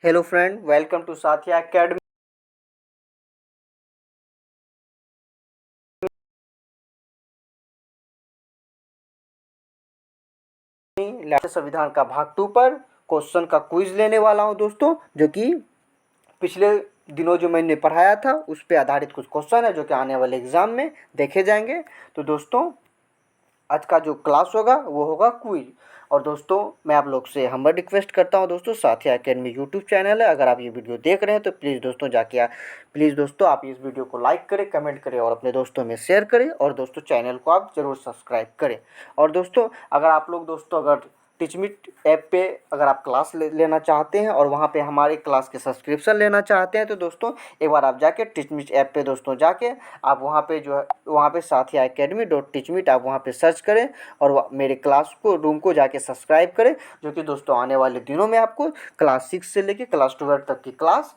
Hello friend, welcome to Satya Academy. संविधान का भाग 2 पर क्वेश्चन का क्विज लेने वाला हूं दोस्तों, जो कि पिछले दिनों जो मैंने पढ़ाया था उस पे आधारित कुछ क्वेश्चन है जो कि आने वाले एग्जाम में देखे जाएंगे। तो दोस्तों आज का जो क्लास होगा वो होगा क्विज। और दोस्तों मैं आप लोग से हम्बल रिक्वेस्ट करता हूं दोस्तों, साथी एकेडमी यूट्यूब चैनल है, अगर आप ये वीडियो देख रहे हैं तो प्लीज़ दोस्तों जाके प्लीज़ दोस्तों आप इस वीडियो को लाइक करें, कमेंट करें और अपने दोस्तों में शेयर करें। और दोस्तों चैनल को आप ज़रूर सब्सक्राइब करें। और दोस्तों अगर आप लोग दोस्तों अगर टिचमिट ऐप पे अगर आप क्लास लेना चाहते हैं और वहाँ पे हमारे क्लास के सब्सक्रिप्शन लेना चाहते हैं तो दोस्तों एक बार आप जाके टिचमिट ऐप पे दोस्तों जाके आप वहाँ पे जो है वहाँ पे साथी एकेडमी डॉट टिचमिट आप वहाँ पे सर्च करें और मेरे क्लास को रूम को जाके सब्सक्राइब करें, जो कि दोस्तों आने वाले दिनों में आपको क्लास 6 से लेके क्लास 12 तक की क्लास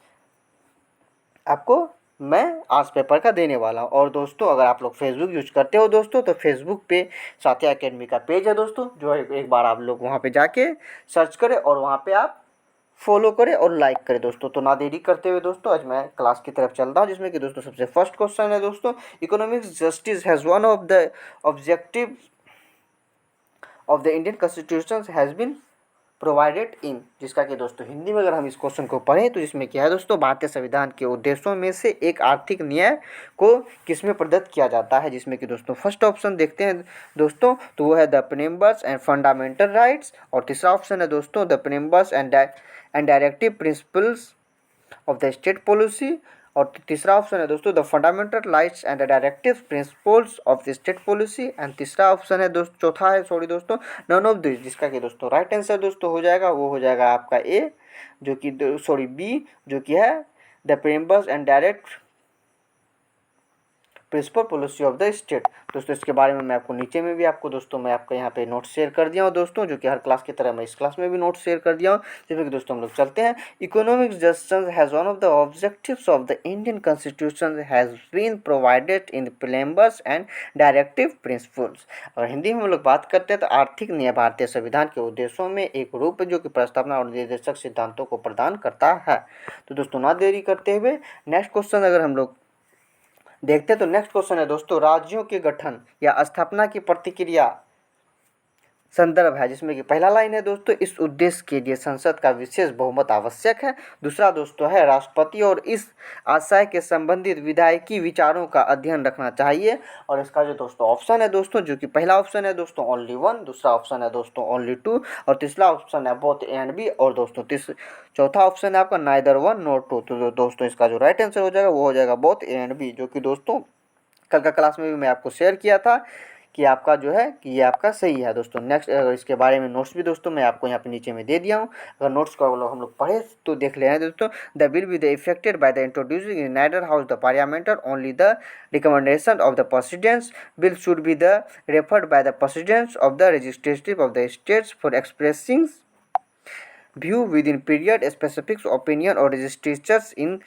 आपको मैं आज पेपर का देने वाला हूँ। और दोस्तों अगर आप लोग फेसबुक यूज करते हो दोस्तों तो फेसबुक पे साथी एकेडमी का पेज है दोस्तों, जो एक बार आप लोग वहाँ पे जाके सर्च करें और वहाँ पे आप फॉलो करें और लाइक करें दोस्तों। तो ना देरी करते हुए दोस्तों आज मैं क्लास की तरफ चलता हूँ, जिसमें कि दोस्तों सबसे फर्स्ट क्वेश्चन है दोस्तों, economics justice has one of the objective of the Indian constitution has been provided in, जिसका कि दोस्तों हिंदी में अगर हम इस क्वेश्चन को पढ़ें तो इसमें क्या है दोस्तों, भारतीय संविधान के उद्देश्यों में से एक आर्थिक न्याय को किसमें प्रदत्त किया जाता है, जिसमें कि दोस्तों फर्स्ट ऑप्शन देखते हैं दोस्तों तो वो है the preambles and fundamental rights, और तीसरा ऑप्शन है दोस्तों the preambles and directive principles of the state policy, और तीसरा ऑप्शन है दोस्तों the fundamental rights and the directive principles of the state policy, and तीसरा ऑप्शन है दोस्तों चौथा है सॉरी दोस्तों नन ऑफ दिस, जिसका कि दोस्तों राइट आंसर दोस्तों हो जाएगा वो हो जाएगा आपका ए, जो कि सॉरी बी, जो कि है the preambles and direct principle policy of the state. दोस्तों इसके बारे में मैं आपको नीचे में भी आपको दोस्तों मैं आपका यहाँ पे नोट शेयर कर दिया हूँ दोस्तों, जो कि हर क्लास की तरह मैं इस क्लास में भी नोट शेयर कर दिया हूँ, जिसमें कि दोस्तों हम लोग चलते हैं। Economic justice has one of the objectives of the Indian constitution has been provided in preambles and directive principles. और हिंदी में हम लोग बात करते हैं तो आर्थिक न्याय भारतीय संविधान के उद्देश्यों में एक रूप जो कि प्रस्तावना और निर्देशक सिद्धांतों को प्रदान करता है। तो दोस्तों ना देरी करते हुए नेक्स्ट क्वेश्चन अगर हम लोग देखते हैं तो नेक्स्ट क्वेश्चन है दोस्तों, राज्यों के गठन या स्थापना की प्रक्रिया संदर्भ है, जिसमें कि पहला लाइन है दोस्तों इस उद्देश्य के लिए संसद का विशेष बहुमत आवश्यक है, दूसरा दोस्तों है राष्ट्रपति और इस आशय के संबंधित विधायकी विचारों का अध्ययन रखना चाहिए। और इसका जो दोस्तों ऑप्शन है दोस्तों, जो कि पहला ऑप्शन है दोस्तों ओनली वन, दूसरा ऑप्शन है दोस्तों ओनली टू, और तीसरा ऑप्शन है बोथ ए एंड बी, और दोस्तों चौथा ऑप्शन है आपका नाइदर वन नॉट टू। तो दोस्तों इसका जो राइट आंसर हो जाएगा वो हो जाएगा बोथ ए एंड बी, जो कि दोस्तों कल का क्लास में भी मैं आपको शेयर किया था कि आपका जो है कि ये आपका सही है दोस्तों। नेक्स्ट इसके बारे में नोट्स भी दोस्तों मैं आपको यहाँ पे नीचे में दे दिया हूँ, अगर नोट्स को हम लोग पढ़े तो देख ले हैं दोस्तों। The bill be the effected by the introducing in neither house the parliament only the recommendation of the presidents bill should be the referred by the presidents of the registrative of the states for expressing view within period specific opinion or registratures in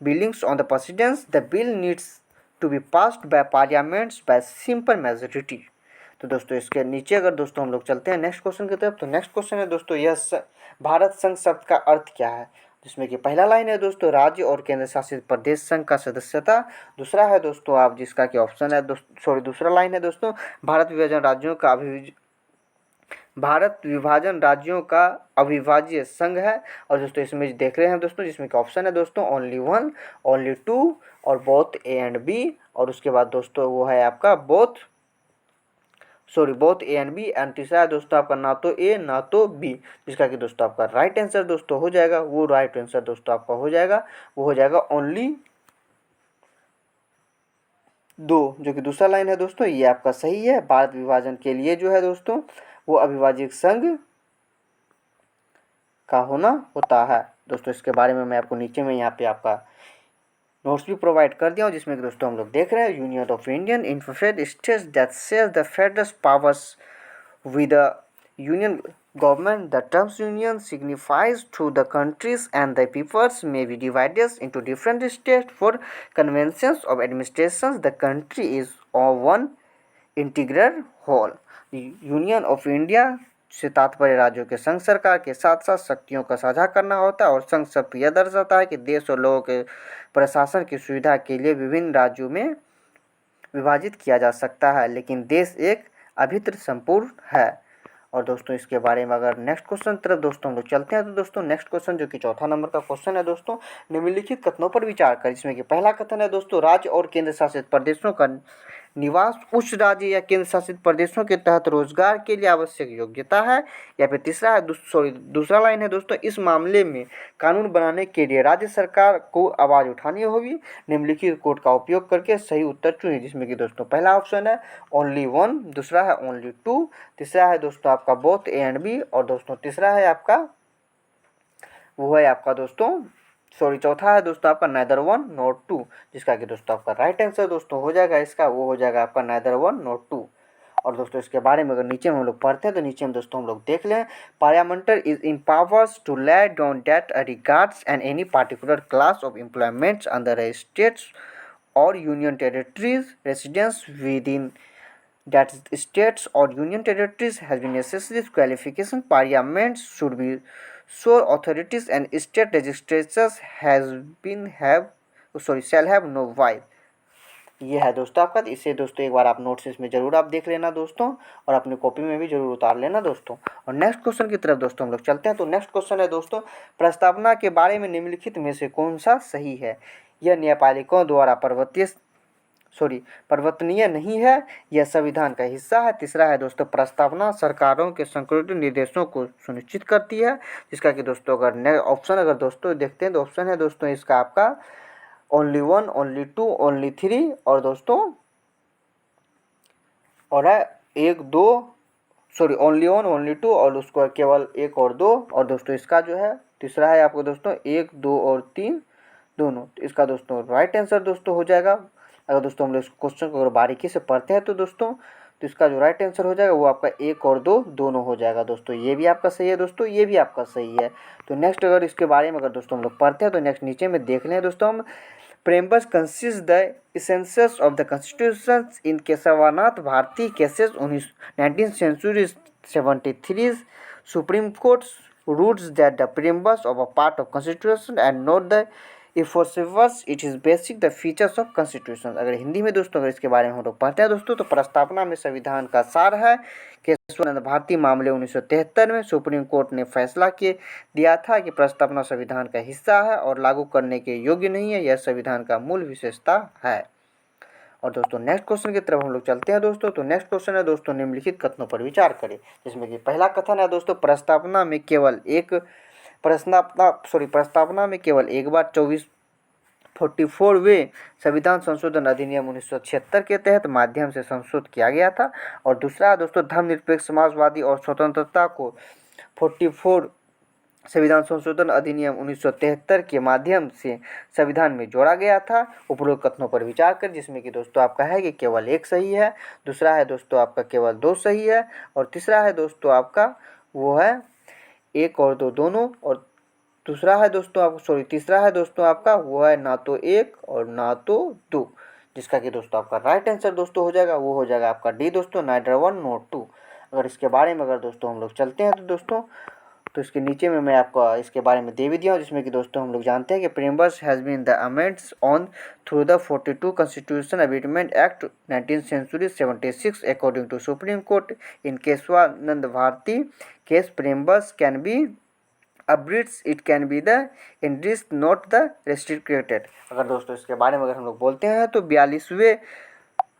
billings on the precedence. The bill needs to be passed by parliaments by simple majority। तो दोस्तों इसके नीचे अगर दोस्तों हम लोग चलते हैं नेक्स्ट क्वेश्चन की तरफ, तो नेक्स्ट क्वेश्चन है दोस्तों यह भारत संघ शब्द का अर्थ क्या है, जिसमें कि पहला लाइन है दोस्तों राज्य और केंद्र शासित प्रदेश संघ का सदस्यता, दूसरा है दोस्तों आप जिसका कि ऑप्शन है सॉरी दूसरा लाइन है दोस्तों भारत विभाजन राज्यों का अविभाज्य संघ है। और दोस्तों इसमें देख रहे हैं दोस्तों जिसमें कि ऑप्शन है दोस्तों ओनली वन, ओनली टू और बोथ ए एंड बी, और उसके बाद दोस्तों वो है आपका both A and B, and तीसरा है दोस्तों आपका ना तो ए ना तो बी, जिसका कि दोस्तों आपका राइट आंसर दोस्तों हो जाएगा वो राइट आंसर दोस्तों आपका हो जाएगा वो हो जाएगा ओनली दो, जो कि दूसरा लाइन है दोस्तों ये आपका सही है। भारत विभाजन के लिए जो है दोस्तों वो अविभाज्य संघ का होना होता है। दोस्तों इसके बारे में मैं आपको नीचे में यहाँ पे आपका नोट्स भी प्रोवाइड कर दिया हूँ, जिसमें कि दोस्तों हम लोग देख रहे हैं union of Indian interfed states that share the federal powers with the union government. The terms union signifies to the countries and the peoples may be divided into different states for conventions of administrations. The country is one integral whole. The Union of India से तात्पर्य राज्यों के संघ सरकार के साथ साथ शक्तियों का साझा करना होता है। और संघ शब्द यह दर्शाता है कि देश और लोगों के प्रशासन की सुविधा के लिए विभिन्न राज्यों में विभाजित किया जा सकता है, लेकिन देश एक अभिन्न संपूर्ण है। और दोस्तों इसके बारे में अगर नेक्स्ट क्वेश्चन तरफ दोस्तों हम लोग चलते हैं, तो दोस्तों नेक्स्ट क्वेश्चन जो कि चौथा नंबर का क्वेश्चन है दोस्तों, निम्नलिखित कथनों पर विचार करें। जिसमें कि पहला कथन है दोस्तों, राज्य और केंद्र शासित प्रदेशों का निवास उच्च राज्य या केंद्र शासित प्रदेशों के तहत रोजगार के लिए आवश्यक योग्यता है। या फिर तीसरा है दूसरा लाइन है दोस्तों, इस मामले में कानून बनाने के लिए राज्य सरकार को आवाज़ उठानी होगी। निम्नलिखित कोड का उपयोग करके सही उत्तर चुनिए। जिसमें कि दोस्तों पहला ऑप्शन है ओनली वन, दूसरा है ओनली टू, तीसरा है दोस्तों आपका बोथ ए एंड बी, और दोस्तों तीसरा है आपका वो है आपका दोस्तों चौथा है दोस्तों आपका नाइदर वन नॉट टू, जिसका कि दोस्तों आपका राइट आंसर दोस्तों हो जाएगा इसका, वो हो जाएगा आपका नाइदर वन नॉट टू। और दोस्तों इसके बारे में अगर नीचे में हम लोग पढ़ते हैं, तो नीचे में दोस्तों हम लोग देख लें, parliament is empowers to lay down that regards and any particular class of employments under a states और union territories residence with in that states or union territories has been necessary qualification. Parliament should be sure authorities and state legislatures shall have no voice. ये है दोस्तों आपका, इसे दोस्तों एक बार आप notes इसमें जरूर आप देख लेना दोस्तों, और अपनी कॉपी में भी जरूर उतार लेना दोस्तों। और नेक्स्ट क्वेश्चन की तरफ दोस्तों हम लोग चलते हैं। तो नेक्स्ट क्वेश्चन है दोस्तों, प्रस्तावना के बारे में निम्नलिखित में से कौन सा सही है? यह न्यायपालिकाओं द्वारा परिवर्तनीय नहीं है, यह संविधान का हिस्सा है। तीसरा है दोस्तों, प्रस्तावना सरकारों के संस्कृत निर्देशों को सुनिश्चित करती है। जिसका कि दोस्तों अगर ऑप्शन अगर दोस्तों देखते हैं, तो ऑप्शन है दोस्तों इसका आपका only one, only two, only three, और दोस्तों और है ओनली वन, ओनली टू, और उसको केवल एक और दो। और दोस्तों इसका जो है तीसरा है आपको दोस्तों एक, दो और तीन दोनों। इसका दोस्तों राइट आंसर दोस्तों हो जाएगा। अगर दोस्तों हम लोग इस क्वेश्चन को अगर बारीकी से पढ़ते हैं, तो दोस्तों तो इसका जो राइट आंसर हो जाएगा वो आपका एक और दो दोनों हो जाएगा दोस्तों। ये भी आपका सही है दोस्तों, ये भी आपका सही है। तो नेक्स्ट अगर इसके बारे में अगर दोस्तों हम लोग पढ़ते हैं, तो नेक्स्ट नीचे में देख लें दोस्तों हम, preamble consist the essentials of the constitution in Kesavananda Bharati cases 19th century 73 supreme court rules that the preamble of a part of constitution and not the इफोसिवर्स it is basic the features of constitution. अगर हिंदी में दोस्तों अगर इसके बारे में हम लोग पढ़ते हैं दोस्तों, तो प्रस्तावना में संविधान का सार है। केशवानंद भारती मामले 1973 में सुप्रीम कोर्ट ने फैसला दिया था कि प्रस्तावना संविधान का हिस्सा है और लागू करने के योग्य नहीं है, यह संविधान का मूल विशेषता है। और दोस्तों नेक्स्ट क्वेश्चन की तरफ हम लोग चलते हैं दोस्तों। तो नेक्स्ट क्वेश्चन है दोस्तों, निम्नलिखित कथनों पर विचार करें। जिसमें कि पहला कथन है दोस्तों, प्रस्तावना में केवल एक बार 44वें संविधान संशोधन अधिनियम 1976 के तहत माध्यम से संशोधित किया गया था। और दूसरा दोस्तों, धर्मनिरपेक्ष समाजवादी और स्वतंत्रता को 44 संविधान संशोधन अधिनियम 1973 के माध्यम से संविधान में जोड़ा गया था। उपरोक्त कथनों पर विचार कर, जिसमें कि दोस्तों आपका है कि केवल एक सही है, दूसरा है दोस्तों आपका केवल दो सही है, और तीसरा है दोस्तों आपका वो है एक और दो दोनों, और तीसरा है दोस्तों आपका वो है ना तो एक और ना तो दो। जिसका कि दोस्तों आपका राइट आंसर दोस्तों हो जाएगा, वो हो जाएगा आपका डी दोस्तों, नाइदर वन नॉट टू। अगर इसके बारे में अगर दोस्तों हम लोग चलते हैं, तो दोस्तों तो इसके नीचे में मैं आपको इसके बारे में दे भी दिया हूँ। जिसमें कि दोस्तों हम लोग जानते हैं कि preamble has been the amends on through the 42 constitution amendment act 19th century 76 according to supreme court in Kesavananda Bharati case preamble can be abridged, it can be the इंड्रिस्ट नॉट द रेस्ट्रिक्टेड। अगर दोस्तों इसके बारे में अगर हम लोग बोलते हैं, तो 42वें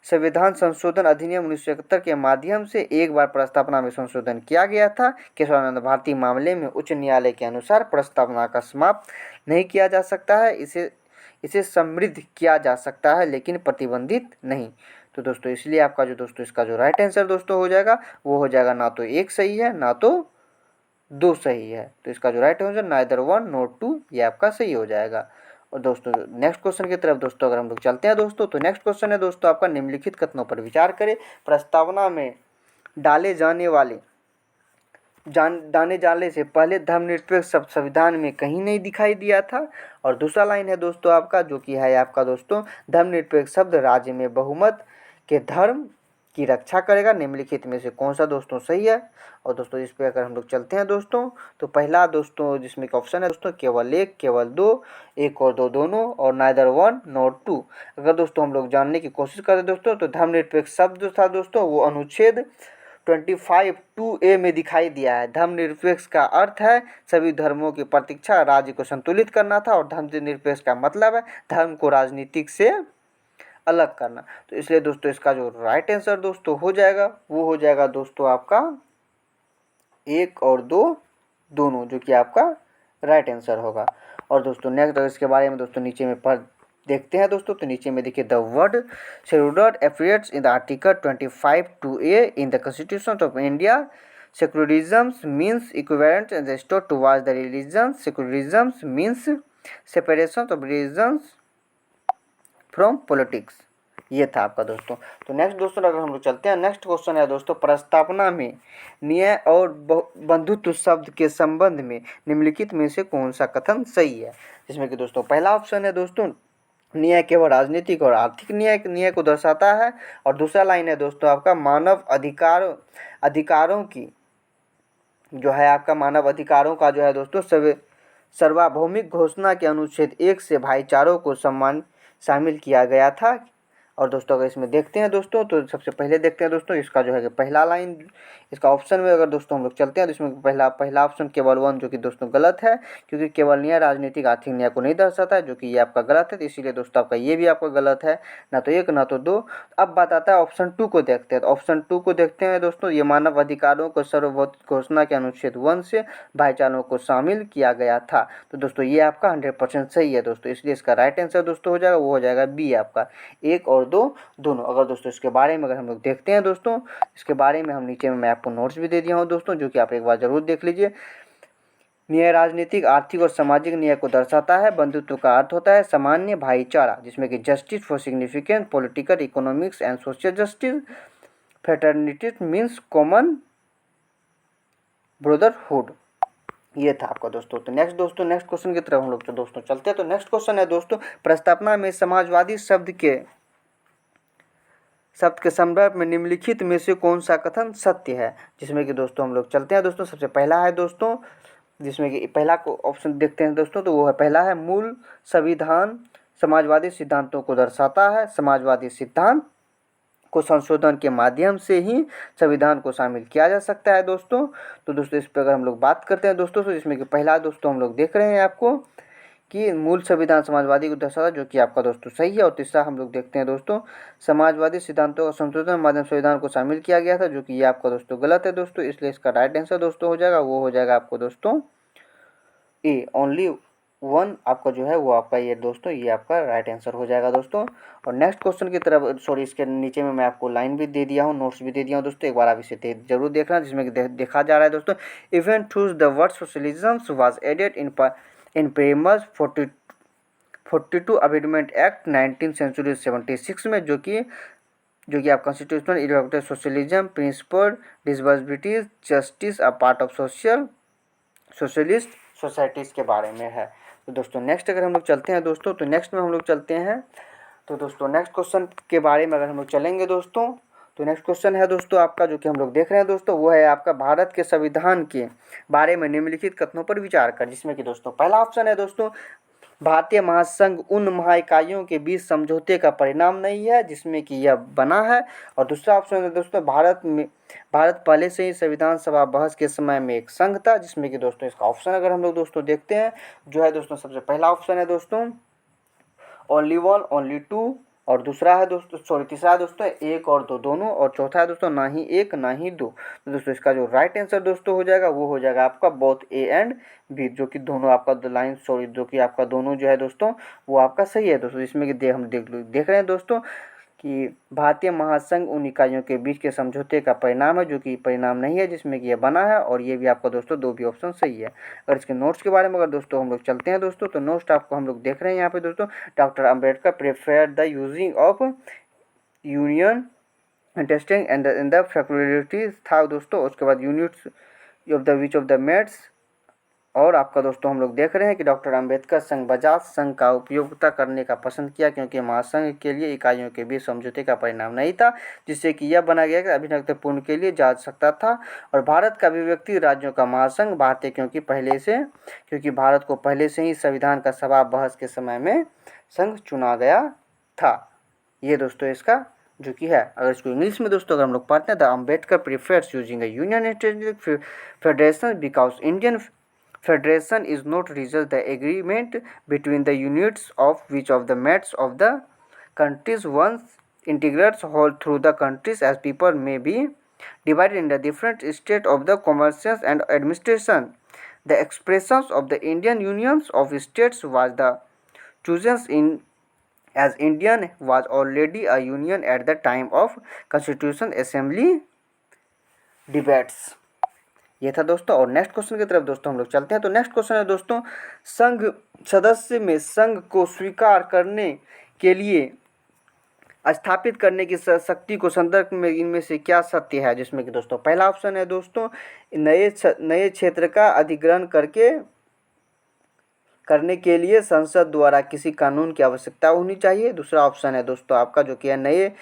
संविधान संशोधन अधिनियम 1971 के माध्यम से एक बार प्रस्तावना में संशोधन किया गया था। केशवानंद भारती मामले में उच्च न्यायालय के अनुसार प्रस्तावना का समाप्त नहीं किया जा सकता है, इसे समृद्ध किया जा सकता है, लेकिन प्रतिबंधित नहीं। तो दोस्तों इसलिए आपका जो दोस्तों इसका जो राइट आंसर दोस्तों हो जाएगा, वो हो जाएगा ना तो एक सही है ना तो दो सही है। तो इसका जो right answer neither one not two, ये आपका सही हो जाएगा। और दोस्तों नेक्स्ट क्वेश्चन की तरफ दोस्तों अगर हम लोग चलते हैं दोस्तों, तो नेक्स्ट क्वेश्चन है दोस्तों आपका, निम्नलिखित कथनों पर विचार करें। प्रस्तावना में डाले जाने से पहले धर्मनिरपेक्ष शब्द संविधान में कहीं नहीं दिखाई दिया था। और दूसरा लाइन है दोस्तों आपका, जो कि है आपका दोस्तों, धर्मनिरपेक्ष शब्द राज्य में बहुमत के धर्म की रक्षा करेगा, निम्नलिखित में से कौन सा दोस्तों सही है। और दोस्तों इस पे अगर हम लोग चलते हैं दोस्तों, तो पहला दोस्तों जिसमें कि ऑप्शन है दोस्तों केवल एक, केवल दो, एक और दो दोनों, और नाइदर वन नॉट टू। अगर दोस्तों हम लोग जानने की कोशिश करें दोस्तों, तो धर्मनिरपेक्ष शब्द जो था दोस्तों वो अनुच्छेद 25(2)(a) में दिखाई दिया है। धर्मनिरपेक्ष का अर्थ है सभी धर्मों की प्रतीक्षा राज्य को संतुलित करना था, और धर्मनिरपेक्ष का मतलब है धर्म को राजनीतिक से अलग करना। तो इसलिए दोस्तों इसका जो राइट आंसर दोस्तों हो जाएगा वो हो जाएगा दोस्तों आपका एक और दो दोनों, जो कि आपका राइट आंसर होगा। और दोस्तों नेक्स्ट इसके बारे में दोस्तों नीचे में पढ़ देखते हैं दोस्तों, तो नीचे में देखिए the word scheduled appears in the article 25(2)(a) in the constitution of India. Secularism means equivalent and restore towards the religion. Secularism means separation of religion from politics. ये था आपका दोस्तों। तो नेक्स्ट दोस्तों अगर हम लोग चलते हैं, नेक्स्ट क्वेश्चन है दोस्तों प्रस्तावना में न्याय और बंधुत्व शब्द के संबंध में निम्नलिखित में से कौन सा कथन सही है। जिसमें कि दोस्तों पहला ऑप्शन है दोस्तों न्याय केवल राजनीतिक और आर्थिक न्याय को दर्शाता है, और दूसरा लाइन है दोस्तों आपका मानव अधिकारों की जो है आपका मानव अधिकारों का जो है दोस्तों सार्वभौमिक घोषणा के अनुच्छेद 1 से भाईचारों को सम्मान शामिल किया गया था। और दोस्तों अगर इसमें देखते हैं दोस्तों, तो सबसे पहले देखते हैं दोस्तों इसका जो है कि पहला लाइन, इसका ऑप्शन में अगर दोस्तों हम लोग चलते हैं तो इसमें पहला ऑप्शन केवल वन, जो कि दोस्तों गलत है, क्योंकि केवल न्याय राजनीतिक आर्थिक न्याय को नहीं दर्शाता है, जो कि ये आपका गलत है। तो इसीलिए दोस्तों आपका ये भी आपका गलत है, ना तो एक ना तो दो। अब बात आता है ऑप्शन 2 को देखते हैं। तो ऑप्शन 2 को देखते हैं दोस्तों, ये मानव अधिकारों को सार्वभौमिक घोषणा के अनुच्छेद 1 से भाईचारों को शामिल किया गया था। तो दोस्तों ये आपका 100% सही है दोस्तों, इसलिए इसका राइट आंसर दोस्तों हो जाएगा वो हो जाएगा बी आपका एक और दो दोनों। अगर दोस्तों इसके बारे में अगर हम लोग देखते हैं दोस्तों, इसके बारे में हम नीचे में मैं आपको नोट्स भी दे दिया हूँ दोस्तों, जो कि आप एक बार जरूर देख लीजिए। न्याय राजनीतिक आर्थिक और सामाजिक न्याय को दर्शाता है। बंधुत्व का अर्थ होता है सामान्य भाईचारा, जिसमें कि justice for significant political economics and social justice. Fraternity means common brotherhood. ये था आपका दोस्तों। तो नेक्स्ट क्वेश्चन की तरफ हम लोग तो दोस्तों चलते हैं। तो नेक्स्ट क्वेश्चन है दोस्तों प्रस्तावना में समाजवादी शब्द के संदर्भ में निम्नलिखित में से कौन सा कथन सत्य है। जिसमें कि दोस्तों हम लोग चलते हैं दोस्तों, सबसे पहला है दोस्तों, जिसमें कि पहला को ऑप्शन देखते हैं दोस्तों, तो वो है पहला है मूल संविधान समाजवादी सिद्धांतों को दर्शाता है। समाजवादी सिद्धांत को संशोधन के माध्यम से ही संविधान को शामिल किया जा सकता है दोस्तों। तो दोस्तों इस पर अगर हम लोग बात करते हैं दोस्तों, तो जिसमें कि पहला दोस्तों हम लोग देख रहे हैं आपको कि मूल संविधान समाजवादी को दर्शाता, जो कि आपका दोस्तों सही है। और तीसरा हम लोग देखते हैं दोस्तों समाजवादी सिद्धांतों का संशोधन माध्यम संविधान को शामिल किया गया था, जो कि ये आपका दोस्तों गलत है दोस्तों, इसलिए इसका राइट आंसर दोस्तों हो जाएगा वो हो जाएगा आपको दोस्तों ए ओनली वन। आपका जो है वो आपका ये दोस्तों ये आपका राइट आंसर हो जाएगा दोस्तों। और नेक्स्ट क्वेश्चन की तरफ सॉरी इसके नीचे में मैं आपको लाइन भी दे दिया हूँ, नोट्स भी दे दिया हूँ दोस्तों, एक बार आप इसे जरूर देखना। जिसमें देखा जा रहा है दोस्तों even through the word socialism was added in preamble 42 amendment act 1976 में, जो कि आप कॉन्स्टिट्यूशनल इरेक्टर सोशलिज्म प्रिंसिपल डिसबर्सिटीज justice a part of socialist societies के बारे में है। तो दोस्तों नेक्स्ट अगर हम लोग चलते हैं दोस्तों, तो नेक्स्ट में हम लोग चलते हैं। तो दोस्तों नेक्स्ट क्वेश्चन के बारे में अगर हम लोग चलेंगे दोस्तों, तो नेक्स्ट क्वेश्चन है दोस्तों आपका जो कि हम लोग देख रहे हैं दोस्तों, वो है आपका भारत के संविधान के बारे में निम्नलिखित कथनों पर विचार कर। जिसमें कि दोस्तों पहला ऑप्शन है दोस्तों भारतीय महासंघ उन महाइकाइयों के बीच समझौते का परिणाम नहीं है जिसमें कि यह बना है। और दूसरा ऑप्शन है दोस्तों भारत पहले से ही संविधान सभा बहस के समय में एक संघ था। जिसमें कि दोस्तों इसका ऑप्शन अगर हम लोग दोस्तों देखते हैं, जो है दोस्तों सबसे पहला ऑप्शन है दोस्तों ओनली वन ओनली टू, और दूसरा है दोस्तों तीसरा है दोस्तों एक और दो दोनों, और चौथा है दोस्तों ना ही एक ना ही दो। तो दोस्तों इसका जो राइट आंसर दोस्तों हो जाएगा वो हो जाएगा आपका बोथ ए एंड बी, जो कि दोनों आपका लाइन जो कि आपका दोनों जो है दोस्तों वो आपका सही है दोस्तों। इसमें कि हम देख रहे हैं दोस्तों कि भारतीय महासंघ उन इकाइयों के बीच के समझौते का परिणाम है, जो कि परिणाम नहीं है जिसमें कि यह बना है, और ये भी आपका दोस्तों दो भी ऑप्शन सही है। अगर इसके नोट्स के बारे में अगर दोस्तों हम लोग चलते हैं दोस्तों, तो नोट्स आपको हम लोग देख रहे हैं यहाँ पे दोस्तों doctor Ambedkar prefer the using of union interesting and the फैक्टरिटीज था दोस्तों। उसके बाद units of the which of the mates और आपका दोस्तों हम लोग देख रहे हैं कि डॉक्टर अंबेडकर संघ बजाज संघ का उपयोगिता करने का पसंद किया, क्योंकि महासंघ के लिए इकाइयों के बीच समझौते का परिणाम नहीं था, जिससे कि यह बना गया कि अभिनव पूर्ण के लिए जा सकता था। और भारत का अभिव्यक्ति राज्यों का महासंघ भारतीय क्योंकि भारत को पहले से ही संविधान का सभा बहस के समय में संघ चुना गया था। ये दोस्तों इसका जो कि है, अगर इसको इंग्लिश में दोस्तों अगर हम लोग पढ़ते हैं, the Ambedkar prefers using a union federation because Indian federation is not result the agreement between the units of which of the mates of the countries once integrates whole through the countries as people may be divided in the different state of the commerces and administration. The expressions of the Indian unions of states was the chosen in as Indian was already a union at the time of Constitution Assembly debates. ये था दोस्तों। और next question की तरफ दोस्तों हम लोग चलते हैं। तो नेक्स्ट क्वेश्चन है दोस्तों, संघ सदस्य में संघ को स्वीकार करने के लिए स्थापित करने की शक्ति को संदर्भ में इनमें से क्या सत्य है, जिसमें कि दोस्तों पहला ऑप्शन है दोस्तों, नए क्षेत्र का अधिग्रहण करने के लिए संसद द्वारा किसी कानून की आवश्यकता होनी चाहिए। दूसरा ऑप्शन है दोस्तों आपका जो कि है नए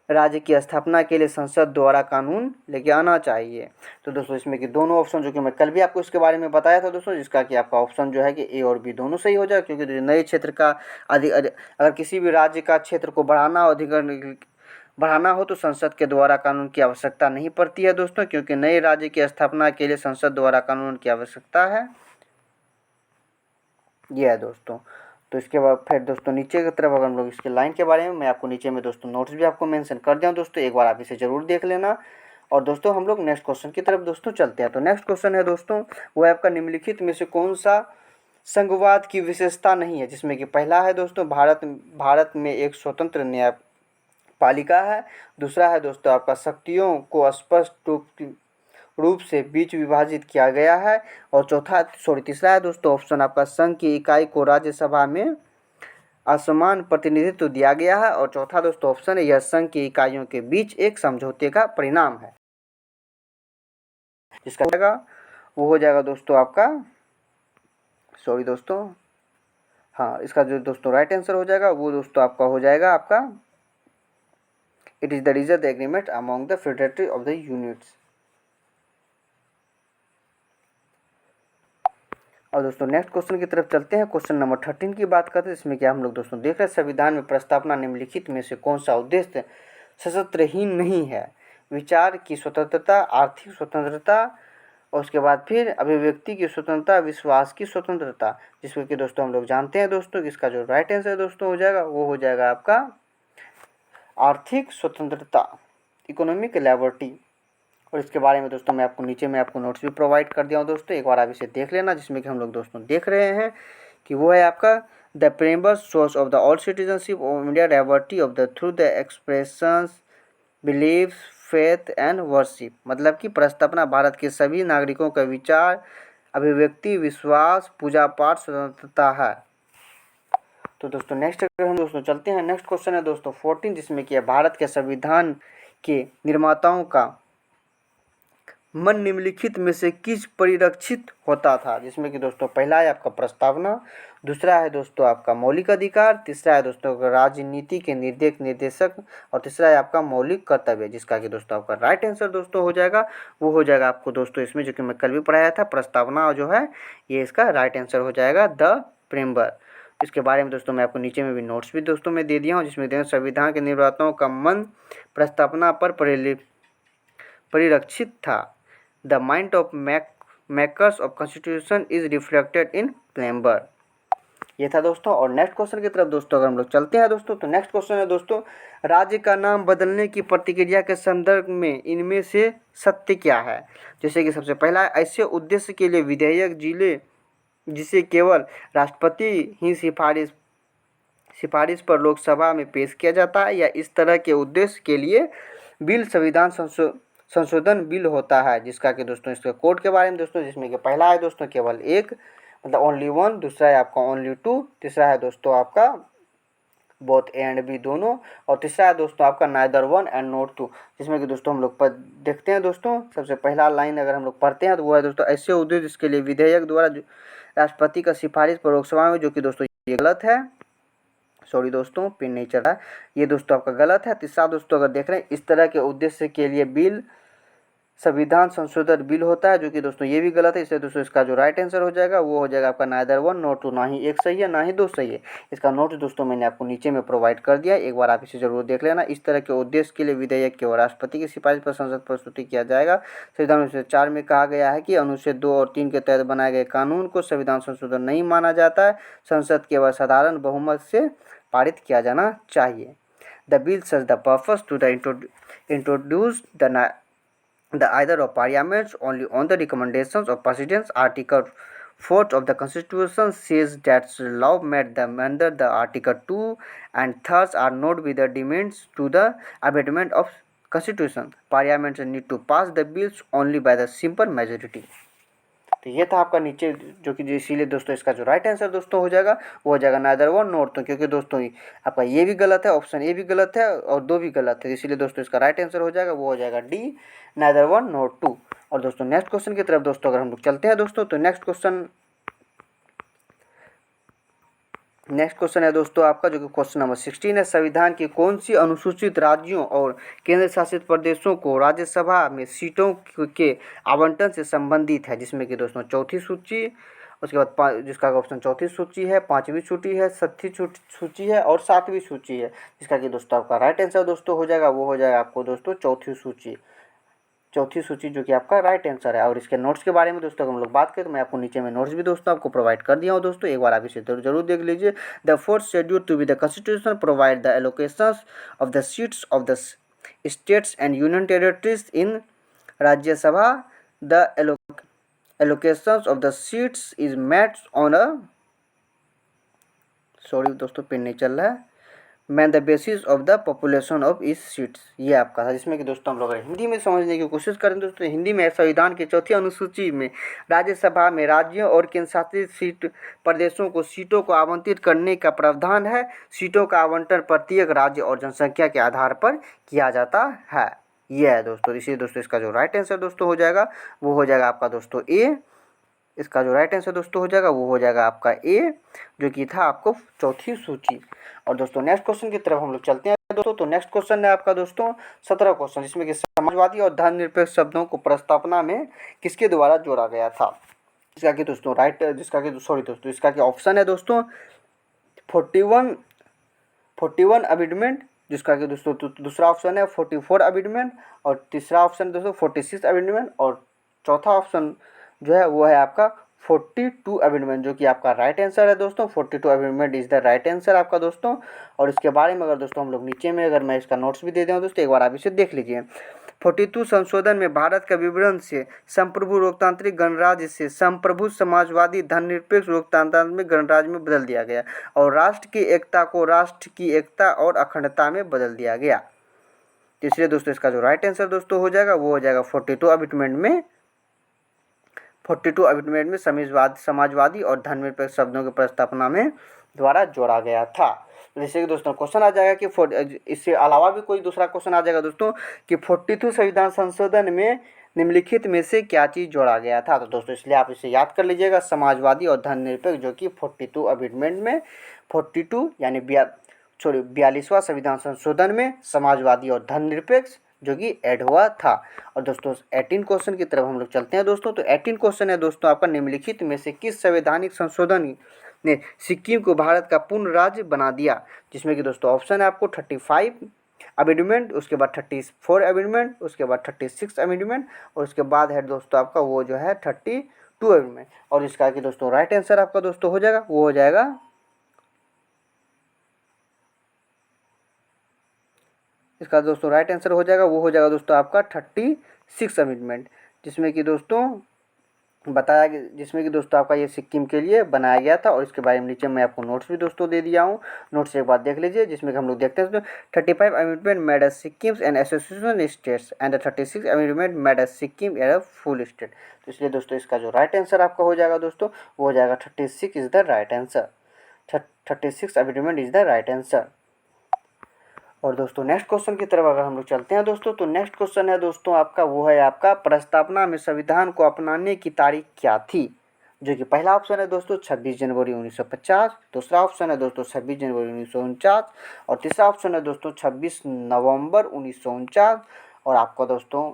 राज्य की स्थापना के लिए संसद द्वारा कानून लेके आना चाहिए। तो दोस्तों इसमें कि दोनों ऑप्शन जो कि मैं कल भी आपको इसके बारे में बताया था दोस्तों, जिसका कि आपका ऑप्शन जो है कि ए और बी दोनों सही हो जाए, क्योंकि नए क्षेत्र का अगर किसी भी राज्य का क्षेत्र को बढ़ाना हो तो संसद के द्वारा कानून की आवश्यकता नहीं पड़ती है दोस्तों, क्योंकि नए राज्य की स्थापना के लिए संसद द्वारा कानून की आवश्यकता है। यह है दोस्तों। तो इसके बाद फिर दोस्तों नीचे की तरफ अगर हम लोग इसके लाइन के बारे में मैं आपको नीचे में दोस्तों नोट्स भी आपको मेंशन कर दिया दोस्तों, एक बार आप इसे ज़रूर देख लेना। और दोस्तों हम लोग नेक्स्ट क्वेश्चन की तरफ दोस्तों चलते हैं। तो नेक्स्ट क्वेश्चन है दोस्तों, वो है आपका निम्नलिखित में से कौन सा संघवाद की विशेषता नहीं है, जिसमें कि पहला है दोस्तों भारत में एक स्वतंत्र न्यायपालिका है। दूसरा है दोस्तों आपका शक्तियों को स्पष्ट रूप से बीच विभाजित किया गया है। और तीसरा है दोस्तों ऑप्शन आपका संघ की इकाई को राज्यसभा में असमान प्रतिनिधित्व दिया गया है। और चौथा दोस्तों ऑप्शन है यह संघ की इकाइयों के बीच एक समझौते का परिणाम है। जिसका जाएगा वो हो जाएगा दोस्तों आपका इसका जो दोस्तों राइट आंसर हो जाएगा वो दोस्तों आपका हो जाएगा आपका it is the result agreement among the federatory of the units. और दोस्तों नेक्स्ट क्वेश्चन की तरफ चलते हैं। क्वेश्चन नंबर 13 की बात करते हैं, इसमें क्या हम लोग दोस्तों देख रहे हैं, संविधान में प्रस्तावना निम्नलिखित में से कौन सा उद्देश्य सशस्त्रहीन नहीं है? विचार की स्वतंत्रता, आर्थिक स्वतंत्रता, और उसके बाद फिर अभिव्यक्ति की स्वतंत्रता, विश्वास की स्वतंत्रता। जिसको कि दोस्तों हम लोग जानते हैं दोस्तों कि इसका जो राइट आंसर दोस्तों हो जाएगा वो हो जाएगा आपका आर्थिक स्वतंत्रता, इकोनॉमिक लिबर्टी। और इसके बारे में दोस्तों मैं आपको नीचे में आपको नोट्स भी प्रोवाइड कर दिया हूँ दोस्तों, एक बार आप इसे देख लेना। जिसमें कि हम लोग दोस्तों देख रहे हैं कि वो है आपका the preamble source of the all citizenship of India liberty of the through the expressions believes faith and worship. मतलब कि प्रस्तावना भारत के सभी नागरिकों का विचार, अभिव्यक्ति, विश्वास, पूजा पाठ स्वतंत्रता है। तो दोस्तों नेक्स्ट अगर हम दोस्तों चलते हैं, नेक्स्ट क्वेश्चन है दोस्तों 14, जिसमें कि भारत के संविधान के निर्माताओं का मन निम्नलिखित में से किस परिरक्षित होता था? जिसमें कि दोस्तों पहला है आपका प्रस्तावना, दूसरा है दोस्तों आपका मौलिक अधिकार, तीसरा है दोस्तों राजनीति के निर्देशक, और तीसरा है आपका मौलिक कर्तव्य। जिसका कि दोस्तों आपका राइट आंसर दोस्तों हो जाएगा वो हो जाएगा आपको दोस्तों इसमें जो कि मैं कल भी पढ़ाया था, प्रस्तावना जो है ये इसका राइट आंसर हो जाएगा द प्रेम्बल। इसके बारे में दोस्तों मैं आपको नीचे में भी नोट्स भी दोस्तों मैं दे दिया हूँ, जिसमें संविधान के निर्माताओं का मन प्रस्तावना पर परिरक्षित था। The mind of makers of constitution is reflected in preamble। ये था दोस्तों। और नेक्स्ट क्वेश्चन की तरफ दोस्तों अगर हम लोग चलते हैं दोस्तों, तो नेक्स्ट क्वेश्चन है दोस्तों, राज्य का नाम बदलने की प्रतिक्रिया के संदर्भ में इनमें से सत्य क्या है? जैसे कि सबसे पहला है ऐसे उद्देश्य के लिए विधेयक जिसे केवल राष्ट्रपति ही सिफारिश पर लोकसभा में पेश किया जाता है, या इस तरह के उद्देश्य के लिए बिल संविधान संशोधन बिल होता है। जिसका कि दोस्तों इसके कोड के बारे में दोस्तों, जिसमें कि पहला है दोस्तों केवल एक, मतलब ओनली वन, दूसरा है आपका ओनली टू, तीसरा है दोस्तों आपका बोथ ए एंड बी दोनों। और तीसरा है दोस्तों आपका neither one and not two, जिसमें कि दोस्तों हम लोग देखते हैं दोस्तों। सबसे पहला लाइन अगर हम लोग पढ़ते हैं तो वो है दोस्तों, ऐसे उद्देश्य जिसके लिए विधेयक द्वारा राष्ट्रपति का सिफारिश पर लोकसभा में, जो कि दोस्तों ये गलत है। सॉरी दोस्तों, पिन नहीं चल रहा है, ये दोस्तों आपका गलत है। तीसरा दोस्तों अगर देख रहे हैं, इस तरह के उद्देश्य के लिए बिल संविधान संशोधन बिल होता है, जो कि दोस्तों ये भी गलत है। इसलिए दोस्तों इसका जो राइट आंसर हो जाएगा वो हो जाएगा आपका नाइदर वन नॉट टू, ना ही एक सही है ना ही दो सही है। इसका नोट दोस्तों मैंने आपको नीचे में प्रोवाइड कर दिया है, एक बार आप इसे जरूर देख लेना। इस तरह के उद्देश्य के लिए विधेयक केवल राष्ट्रपति की सिफारिश पर संसद प्रस्तुति किया जाएगा। संविधान अनुच्छेद 4 में कहा गया है कि अनुच्छेद 2 और 3 के तहत बनाए गए कानून को संविधान संशोधन नहीं माना जाता है, संसद केवल साधारण बहुमत से पारित किया जाना चाहिए। The bill serves the purpose to introduce the either of parliaments only on the recommendations of presidents. Article 4th of the Constitution says that law made them under the Article 2 and 3 are not with the demands to the amendment of Constitution. Parliaments need to pass the bills only by the simple majority. तो ये था आपका नीचे जो कि इसीलिए दोस्तों इसका जो राइट आंसर दोस्तों हो जाएगा वो हो जाएगा नाइदर वन नॉट टू, क्योंकि दोस्तों आपका ये भी गलत है, ऑप्शन ए भी गलत है और दो भी गलत है, इसीलिए दोस्तों इसका राइट आंसर हो जाएगा वो हो जाएगा D, neither one not two. और दोस्तों नेक्स्ट क्वेश्चन की तरफ दोस्तों अगर हम लोग चलते हैं दोस्तों, तो नेक्स्ट क्वेश्चन है दोस्तों आपका जो कि क्वेश्चन नंबर 16 है। संविधान की कौन सी अनुसूचित राज्यों और केंद्र शासित प्रदेशों को राज्यसभा में सीटों के आवंटन से संबंधित है, जिसमें कि दोस्तों चौथी सूची, उसके बाद जिसका ऑप्शन चौथी सूची है, पाँचवीं सूची है, छठी सूची है और सातवीं सूची है, जिसका कि दोस्तों आपका राइट आंसर दोस्तों हो जाएगा वो हो जाएगा आपको दोस्तों चौथी सूची जो कि आपका राइट आंसर है। और इसके नोट्स के बारे में दोस्तों हम लोग बात करें तो मैं आपको नीचे में नोट्स भी दोस्तों आपको प्रोवाइड कर दिया हूँ दोस्तों, एक बार आप इसे जरूर देख लीजिए। The fourth schedule to be the constitution provide the allocations of the seats of the states and union territories in Rajya Sabha. The allocations of the seats is met on a sorry दोस्तों पिन नहीं चल रहा है, man the basis of the population of इस seats, ये आपका था। जिसमें कि दोस्तों हम लोग हिंदी में समझने की कोशिश करें दोस्तों, हिंदी में संविधान की चौथी अनुसूची में राज्यसभा में राज्यों और केंद्र शासित प्रदेशों को सीटों को आवंटित करने का प्रावधान है। सीटों का आवंटन प्रत्येक राज्य और जनसंख्या के आधार पर किया जाता है, ये है दोस्तों। इसीलिए दोस्तों इसका जो राइट आंसर दोस्तों हो जाएगा वो हो जाएगा आपका दोस्तों ए। इसका जो राइट आंसर दोस्तों हो जाएगा वो हो जाएगा आपका ए, जो कि था आपको चौथी सूची। और दोस्तों नेक्स्ट क्वेश्चन की तरफ हम लोग चलते हैं दोस्तों। तो नेक्स्ट क्वेश्चन है आपका दोस्तों 17 क्वेश्चन, जिसमें कि समाजवादी और धर्मनिरपेक्ष शब्दों को प्रस्तावना में किसके द्वारा जोड़ा गया था। इसका कि दोस्तों इसका कि ऑप्शन है दोस्तों 41 अमेंडमेंट, जिसका कि दोस्तों दूसरा ऑप्शन है 44 अमेंडमेंट और तीसरा ऑप्शन दोस्तों 46 अमेंडमेंट और चौथा ऑप्शन जो है वो है आपका 42 अमेंडमेंट, जो कि आपका राइट आंसर है दोस्तों। 42 amendment is the right answer आपका दोस्तों। और इसके बारे में अगर दोस्तों हम लोग नीचे में अगर मैं इसका नोट्स भी दे दूँ दोस्तों, एक बार आप इसे देख लीजिए। 42 संशोधन में भारत का विवरण से संप्रभु लोकतांत्रिक गणराज्य से संप्रभु समाजवादी धर्मनिरपेक्ष लोकतांत्रिक गणराज्य में बदल दिया गया और राष्ट्र की एकता को राष्ट्र की एकता और अखंडता में बदल दिया गया। तो इसलिए दोस्तों इसका जो राइट आंसर दोस्तों हो जाएगा वो हो जाएगा 42 अमेंडमेंट में समाजवादी और धर्मनिरपेक्ष शब्दों की प्रस्तावना में द्वारा जोड़ा गया था। जैसे कि दोस्तों क्वेश्चन आ जाएगा कि इससे अलावा भी कोई दूसरा क्वेश्चन आ जाएगा दोस्तों कि 42 संविधान संशोधन में निम्नलिखित में से क्या चीज़ जोड़ा गया था। तो दोस्तों इसलिए आप इसे याद कर लीजिएगा, समाजवादी और धर्मनिरपेक्ष, जो कि 42 अमेंडमेंट में 42 यानी 42वां संविधान संशोधन में समाजवादी और धर्मनिरपेक्ष जो कि ऐड हुआ था। और दोस्तों 18 क्वेश्चन की तरफ हम लोग चलते हैं दोस्तों। तो 18 क्वेश्चन है दोस्तों आपका निम्नलिखित में से किस संवैधानिक संशोधन ने सिक्किम को भारत का पूर्ण राज्य बना दिया, जिसमें कि दोस्तों ऑप्शन है आपको 35 अमेंडमेंट, उसके बाद 34 अमेंडमेंट, उसके बाद 36 अमेंडमेंट और उसके बाद है दोस्तों आपका वो जो है 32 अमेंडमेंट। और इसका कि दोस्तों राइट आंसर आपका दोस्तों हो जाएगा वो हो जाएगा इसका दोस्तों राइट आंसर हो जाएगा वो हो जाएगा दोस्तों आपका 36 अमेंडमेंट, जिसमें कि दोस्तों आपका ये सिक्किम के लिए बनाया गया था। और इसके बारे में नीचे मैं आपको नोट्स भी दोस्तों दे दिया हूँ, नोट्स एक बार देख लीजिए, जिसमें कि हम लोग देखते हैं 35 amendment made as Sikkim and association states and 36 amendment made as Sikkim as a full state. तो इसलिए दोस्तों इसका जो राइट आंसर आपका हो जाएगा दोस्तों वो हो जाएगा 36 is the right answer. 36 amendment is the right answer. और दोस्तों नेक्स्ट क्वेश्चन की तरफ अगर हम लोग चलते हैं दोस्तों, तो नेक्स्ट क्वेश्चन है दोस्तों आपका, वो है आपका प्रस्तावना में संविधान को अपनाने की तारीख क्या थी। जो कि पहला ऑप्शन है दोस्तों 26 जनवरी 1950, दूसरा ऑप्शन है दोस्तों 26 जनवरी 1949 और तीसरा ऑप्शन है दोस्तों 26 नवंबर 1949 और आपका दोस्तों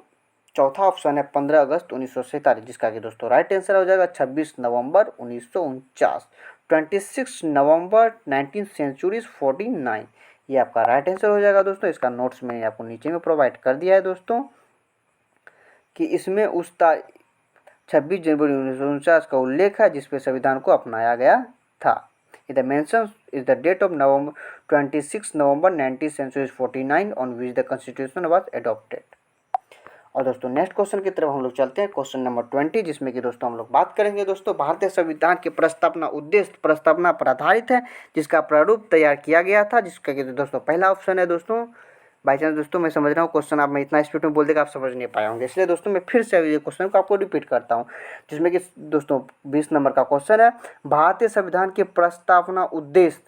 चौथा ऑप्शन है 15 अगस्त 1947, जिसका कि दोस्तों राइट आंसर हो जाएगा 26 नवंबर 1949, 26 नवंबर 1949। ये आपका राइट आंसर हो जाएगा दोस्तों। इसका नोट्स मैंने आपको नीचे में प्रोवाइड कर दिया है दोस्तों कि इसमें उस 26 जनवरी 1949 का उल्लेख है जिसपे संविधान को अपनाया गया था। The mention is the date of November 26 November 1949 on which the constitution was adopted. और दोस्तों नेक्स्ट क्वेश्चन की तरफ हम लोग चलते हैं, क्वेश्चन नंबर 20, जिसमें कि दोस्तों हम लोग बात करेंगे दोस्तों भारतीय संविधान के प्रस्तावना उद्देश्य प्रस्तावना पर आधारित है जिसका प्रारूप तैयार किया गया था, जिसका कि दोस्तों पहला ऑप्शन है दोस्तों, बाई चांस दोस्तों मैं समझ रहा हूँ क्वेश्चन आप मैं इतना स्पीड में बोल देगा आप समझ नहीं पाए होंगे, इसलिए दोस्तों मैं फिर से ये क्वेश्चन को आपको रिपीट करता हूँ, जिसमें कि दोस्तों 20 नंबर का क्वेश्चन है, भारतीय संविधान के प्रस्तावना उद्देश्य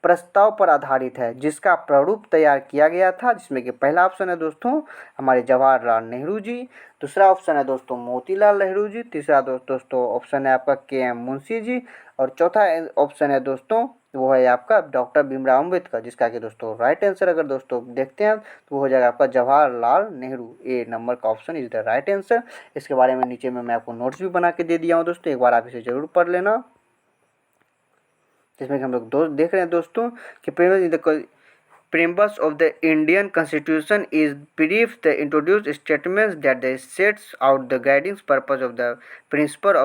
प्रस्ताव पर आधारित है जिसका प्रारूप तैयार किया गया था, जिसमें कि पहला ऑप्शन है दोस्तों हमारे जवाहरलाल नेहरू जी, दूसरा ऑप्शन है दोस्तों मोतीलाल नेहरू जी, तीसरा दोस्तों ऑप्शन है आपका के.एम. मुंशी जी और चौथा ऑप्शन है दोस्तों वो है आपका डॉक्टर भीमराव अम्बेडकर, जिसका कि दोस्तों राइट आंसर अगर दोस्तों देखते हैं तो वो हो जाएगा आपका जवाहरलाल नेहरू। ए नंबर का option is the right answer. इसके बारे में नीचे में मैं आपको नोट्स भी बना के दे दिया हूँ दोस्तों, एक बार आप इसे जरूर पढ़ लेना, जिसमें कि हम लोग देख रहे हैं दोस्तों कि preamble of the Indian Constitution is brief. The introduced statements that they sets out the guiding purpose of the principle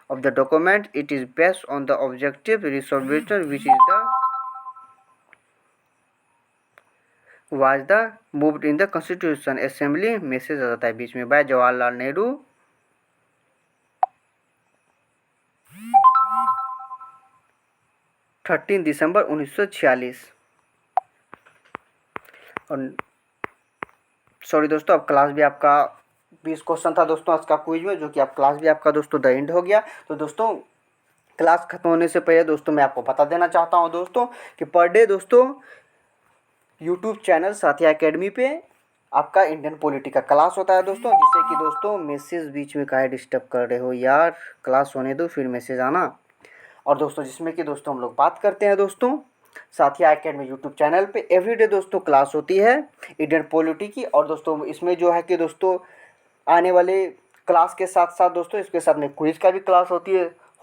of the document. It is based on the objective resolution which is the was the moved in the Constitution Assembly message आता है बीच में bye Jawaharlal Nehru 13 दिसंबर 1946। और sorry दोस्तों अब class भी आपका 20 question था दोस्तों आज का क्विज में, जो कि आप क्लास भी आपका दोस्तों द एंड हो गया। तो दोस्तों क्लास खत्म होने से पहले दोस्तों मैं आपको बता देना चाहता हूं दोस्तों कि पर डे दोस्तों यूट्यूब चैनल साथिया एकेडमी पे आपका इंडियन पॉलिटी का क्लास होता है दोस्तों, जिससे कि दोस्तों मैसेज बीच में काहे डिस्टर्ब कर रहे हो यार, क्लास होने दो फिर मैसेज आना। और दोस्तों जिसमें कि दोस्तों हम लोग बात करते हैं दोस्तों साथिया एकेडमी यूट्यूब चैनल पे एवरीडे दोस्तों क्लास होती है इंडियन पॉलिटी की। और दोस्तों इसमें जो है कि दोस्तों आने वाले क्लास के साथ साथ दोस्तों इसके साथ में क्विज का भी क्लास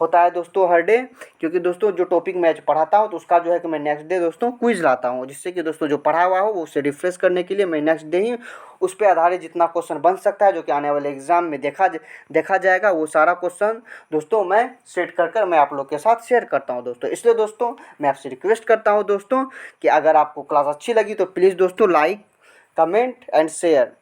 होता है दोस्तों हर डे, क्योंकि दोस्तों जो टॉपिक मैं पढ़ाता हूँ तो उसका जो है कि मैं नेक्स्ट डे दोस्तों क्विज लाता हूँ, जिससे कि दोस्तों जो पढ़ा हुआ हो वो उसे रिफ्रेश करने के लिए मैं नेक्स्ट डे ही उस पर आधारित जितना क्वेश्चन बन सकता है जो कि आने वाले एग्जाम में देखा जाएगा वो सारा क्वेश्चन दोस्तों मैं सेट कर मैं आप लोग के साथ शेयर करता हूँ दोस्तों। इसलिए दोस्तों मैं आपसे रिक्वेस्ट करता हूँ दोस्तों कि अगर आपको क्लास अच्छी लगी तो प्लीज़ दोस्तों like comment and share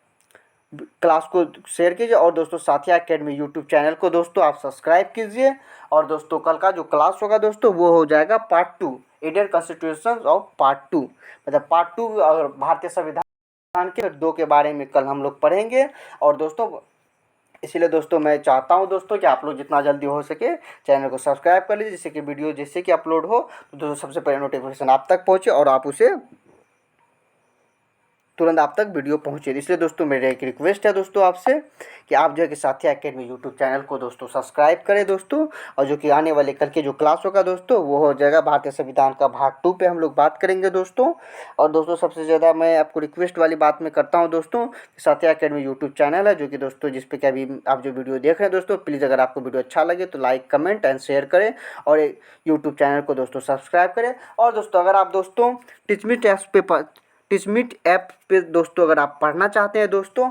class को शेयर कीजिए। और दोस्तों साथिया एकेडमी यूट्यूब चैनल को दोस्तों आप सब्सक्राइब कीजिए। और दोस्तों कल का जो क्लास होगा दोस्तों वो हो जाएगा part 2 Indian constitution of part 2, मतलब पार्ट 2 और भारतीय संविधान के 2 के बारे में कल हम लोग पढ़ेंगे। और दोस्तों इसीलिए दोस्तों मैं चाहता हूं दोस्तों कि आप लोग जितना जल्दी हो सके चैनल को सब्सक्राइब कर लीजिए, जिससे कि वीडियो जैसे कि अपलोड हो तो दोस्तों सबसे पहले नोटिफिकेशन आप तक पहुँचे और आप उसे तुरंत आप तक वीडियो पहुँचे। इसलिए दोस्तों मेरी एक रिक्वेस्ट है दोस्तों आपसे कि आप जो है कि साथिया एकेडमी यूट्यूब चैनल को दोस्तों सब्सक्राइब करें दोस्तों। और जो कि आने वाले कल के जो क्लास होगा दोस्तों वो हो जाएगा भारतीय संविधान का भाग 2 पे हम लोग बात करेंगे दोस्तों। और दोस्तों सबसे ज़्यादा मैं आपको रिक्वेस्ट वाली बात मैं करता हूँ दोस्तों कि साथिया एकेडमी यूट्यूब चैनल है जो कि दोस्तों जिस पे कि अभी आप जो वीडियो देख रहे हैं दोस्तों, प्लीज़ अगर आपको वीडियो अच्छा लगे तो लाइक कमेंट एंड शेयर करें और यूट्यूब चैनल को दोस्तों सब्सक्राइब करें। और दोस्तों अगर आप दोस्तों टिचमिट ऐप पे दोस्तों अगर आप पढ़ना चाहते हैं दोस्तों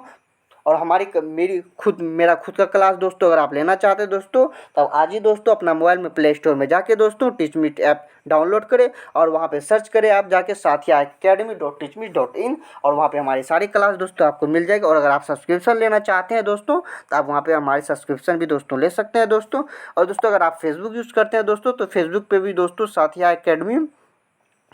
और मेरा खुद का क्लास दोस्तों अगर आप लेना चाहते हैं दोस्तों तब आज ही दोस्तों अपना मोबाइल में प्ले स्टोर में जाके दोस्तों टिचमिट ऐप डाउनलोड करें और वहाँ पे सर्च करें आप जाके साथिया academy.teachme.in और वहाँ पे हमारी सारी क्लास दोस्तों आपको मिल जाएगी। और अगर आप सब्सक्रिप्शन लेना चाहते हैं दोस्तों तो आप वहाँ पे हमारी सब्सक्रिप्शन भी दोस्तों ले सकते हैं दोस्तों। और दोस्तों अगर आप फेसबुक यूज़ करते हैं दोस्तों तो फेसबुक पे भी दोस्तों साथिया एकेडमी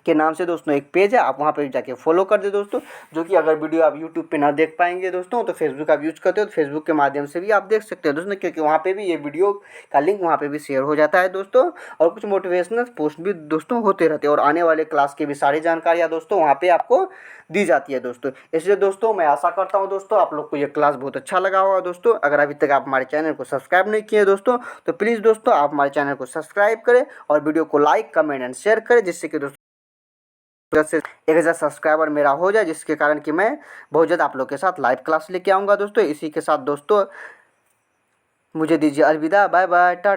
के नाम से दोस्तों एक पेज है, आप वहाँ पे जाके फॉलो कर दे दोस्तों। जो कि अगर वीडियो आप यूट्यूब पे ना देख पाएंगे दोस्तों तो फेसबुक आप यूज़ करते हो तो फेसबुक के माध्यम से भी आप देख सकते हो दोस्तों, क्योंकि वहाँ पे भी ये वीडियो का लिंक वहाँ पे भी शेयर हो जाता है दोस्तों। और कुछ मोटिवेशनल पोस्ट भी दोस्तों होते रहते हैं और आने वाले क्लास की भी सारी जानकारियाँ दोस्तों वहाँ पे आपको दी जाती है दोस्तों। इसलिए दोस्तों मैं आशा करता हूँ दोस्तों आप लोग को ये क्लास बहुत अच्छा लगा होगा दोस्तों। अगर अभी तक आप हमारे चैनल को सब्सक्राइब नहीं किए दोस्तों तो प्लीज़ दोस्तों आप हमारे चैनल को सब्सक्राइब करें और वीडियो को लाइक, कमेंट एंड शेयर करें, जिससे कि दोस्तों से 1000 सब्सक्राइबर मेरा हो जाए, जिसके कारण कि मैं बहुत ज़्यादा आप लोग के साथ लाइव क्लास लेके आऊँगा दोस्तों। इसी के साथ दोस्तों मुझे दीजिए अलविदा, बाय बाय, टाटा।